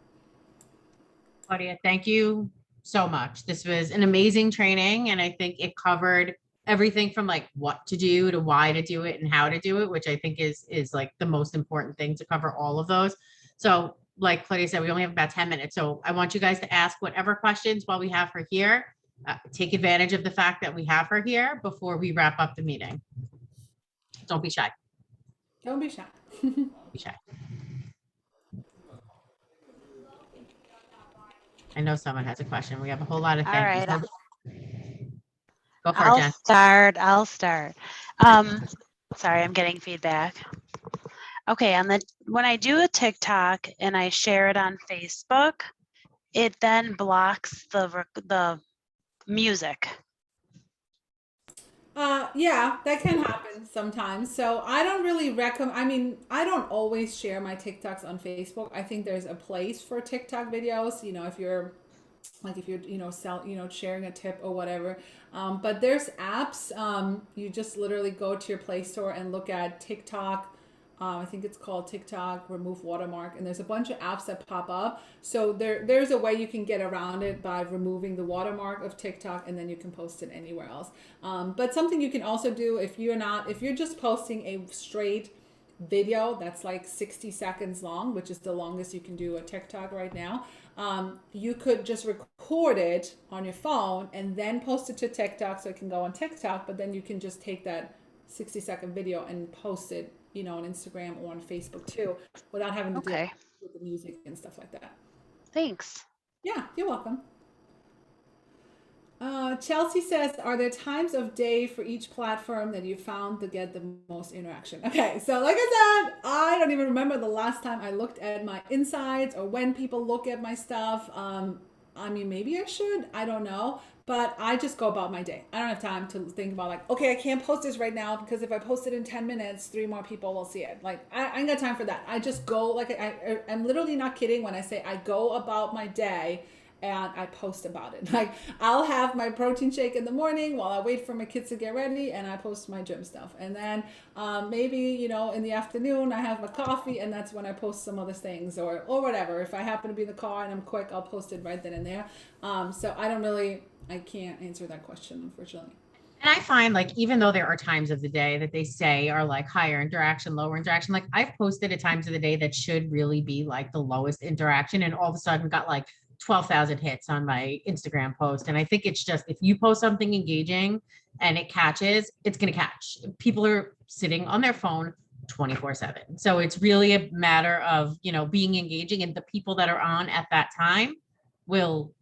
Claudia, thank you so much. This was an amazing training, and I think it covered everything from like what to do to why to do it and how to do it, which I think is like the most important thing, to cover all of those. So like Claudia said, we only have about 10 minutes. So I want you guys to ask whatever questions while we have her here. Take advantage of the fact that we have her here before we wrap up the meeting. Don't be shy. Don't be shy. Be shy. I know someone has a question. We have a whole lot of All thank yous. right, Go for it, Jen. I'll start. Sorry, I'm getting feedback. Okay, when I do a TikTok and I share it on Facebook, it then blocks the music. Yeah, that can happen sometimes. So I don't really recommend, I mean, I don't always share my TikToks on Facebook. I think there's a place for TikTok videos, you know, if you're like if you're sharing a tip or whatever, but there's apps, you just literally go to your Play Store and look at TikTok. I think it's called TikTok remove watermark, and there's a bunch of apps that pop up. So there's a way you can get around it by removing the watermark of TikTok, and then you can post it anywhere else. But something you can also do if you're just posting a straight video that's like 60 seconds long, which is the longest you can do a TikTok right now. You could just record it on your phone and then post it to TikTok so it can go on TikTok, but then you can just take that 60-second video and post it, on Instagram or on Facebook too, without having to deal Okay, with the music and stuff like that. thanks. Yeah, you're welcome. Chelsea says, are there times of day for each platform that you found to get the most interaction? Okay, so like I said, I don't even remember the last time I looked at my insights or when people look at my stuff. I mean, maybe I should, I don't know, but I just go about my day. I don't have time to think about like, okay, I can't post this right now because if I post it in 10 minutes, 3 more people will see it. Like, I ain't got time for that. I just go, like, I'm literally not kidding when I say I go about my day and I post about it. Like, I'll have my protein shake in the morning while I wait for my kids to get ready, and I post my gym stuff. And then maybe in the afternoon I have my coffee, and that's when I post some other things or whatever. If I happen to be in the car and I'm quick, I'll post it right then and there. So I can't answer that question, unfortunately. And I find like, even though there are times of the day that they say are like higher interaction, lower interaction, like I've posted at times of the day that should really be like the lowest interaction. And all of a sudden got like 12,000 hits on my Instagram post. And I think it's just, if you post something engaging and it catches, it's going to catch. People are sitting on their phone 24/7. So it's really a matter of, being engaging, and the people that are on at that time will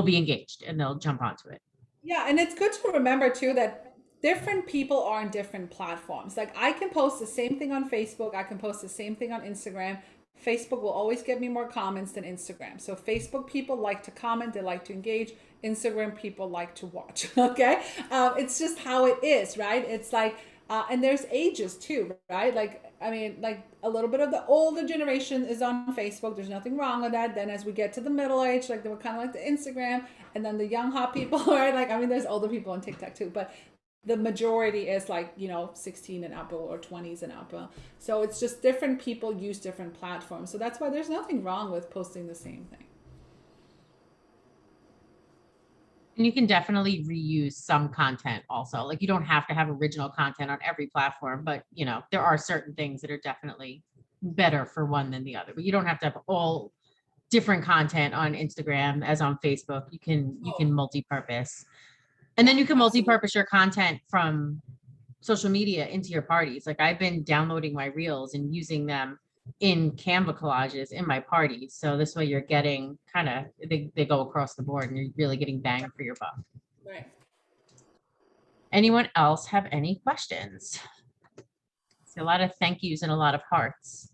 be engaged and they'll jump onto it. Yeah, and it's good to remember too that different people are on different platforms. Like I can post the same thing on Facebook, I can post the same thing on Instagram. Facebook will always get me more comments than Instagram. So Facebook people like to comment, they like to engage. Instagram people like to watch. Okay, it's just how it is, right? It's like, and there's ages too, right? Like I mean, like a little bit of the older generation is on Facebook. There's nothing wrong with that. Then as we get to the middle age, like they were kind of like the Instagram, and then the young hot people, right? Like I mean, there's older people on TikTok too, but the majority is like 16 and up or 20s and up. So it's just different people use different platforms. So that's why there's nothing wrong with posting the same thing. And you can definitely reuse some content also. Like you don't have to have original content on every platform, but there are certain things that are definitely better for one than the other. But you don't have to have all different content on Instagram as on Facebook. You can multi-purpose. And then you can multi-purpose your content from social media into your parties. Like I've been downloading my reels and using them in Canva collages in my parties. So this way you're getting they go across the board and you're really getting bang for your buck. Right. Anyone else have any questions? See a lot of thank yous and a lot of hearts.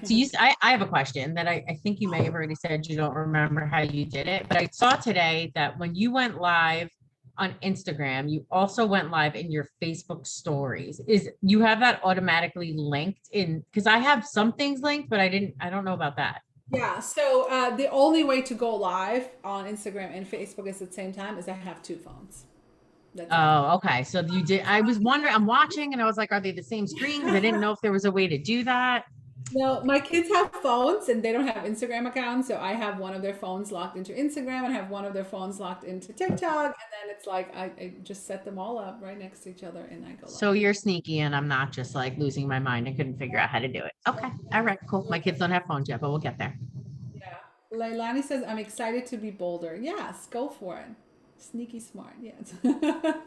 So I have a question that I think you may have already said you don't remember how you did it, but I saw today that when you went live on Instagram, you also went live in your Facebook stories. You have that automatically linked in? Because I have some things linked, but I don't know about that. Yeah, so the only way to go live on Instagram and Facebook at the same time is I have 2 phones. That's it. Oh, okay. So you did. I was wondering, I'm watching and I was like, are they the same screens? I didn't know if there was a way to do that. No, my kids have phones and they don't have Instagram accounts. So I have one of their phones locked into Instagram and I have one of their phones locked into TikTok. And then it's like I just set them all up right next to each other and I go live. So you're sneaky and I'm not just like losing my mind and couldn't figure out how to do it. Okay. All right, cool. My kids don't have phones yet, but we'll get there. Yeah. Leilani says, I'm excited to be bolder. Yes, go for it. Sneaky smart. Yes.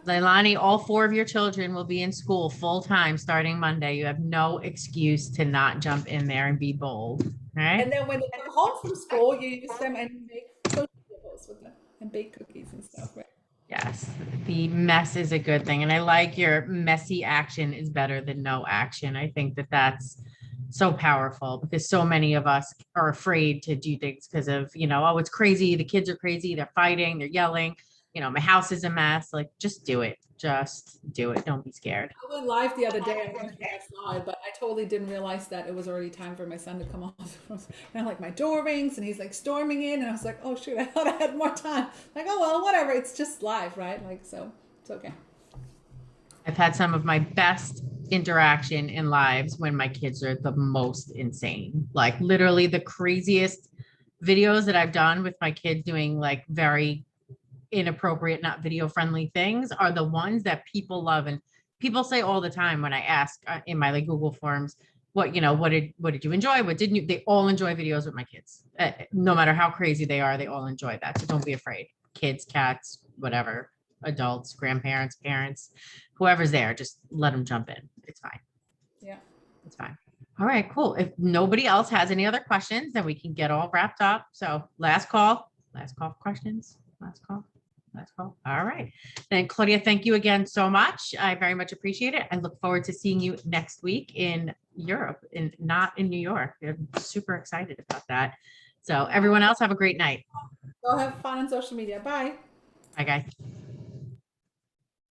Leilani, all 4 of your children will be in school full time starting Monday. You have no excuse to not jump in there and be bold. All right. And then when they come home from school, you use them and make candles with them and bake cookies and stuff, right? Yes, the mess is a good thing. And I like your messy action is better than no action. I think that that's so powerful because so many of us are afraid to do things because of, oh, it's crazy. The kids are crazy. They're fighting, they're yelling. My house is a mess. Like, just do it. Just do it. Don't be scared. I went live the other day. I don't know if you guys saw it, but I totally didn't realize that it was already time for my son to come off. And like my door rings and he's like storming in, and I was like, oh shoot, I thought I had more time. Like, oh well, whatever. It's just live, right? Like, so it's okay. I've had some of my best interaction in lives when my kids are the most insane. Like literally the craziest videos that I've done with my kids doing like very inappropriate, not video friendly things are the ones that people love. And people say all the time when I ask in my like Google forms, what did you enjoy? What didn't you? They all enjoy videos with my kids. No matter how crazy they are, they all enjoy that. So don't be afraid. Kids, cats, whatever, adults, grandparents, parents, whoever's there, just let them jump in. It's fine. Yeah. It's fine. All right, cool. If nobody else has any other questions, then we can get all wrapped up. So last call for questions. Last call. All right. Then Claudia, thank you again so much. I very much appreciate it. I look forward to seeing you next week in Europe and not in New York. I'm super excited about that. So everyone else have a great night. Go have fun on social media. Bye. Bye guys.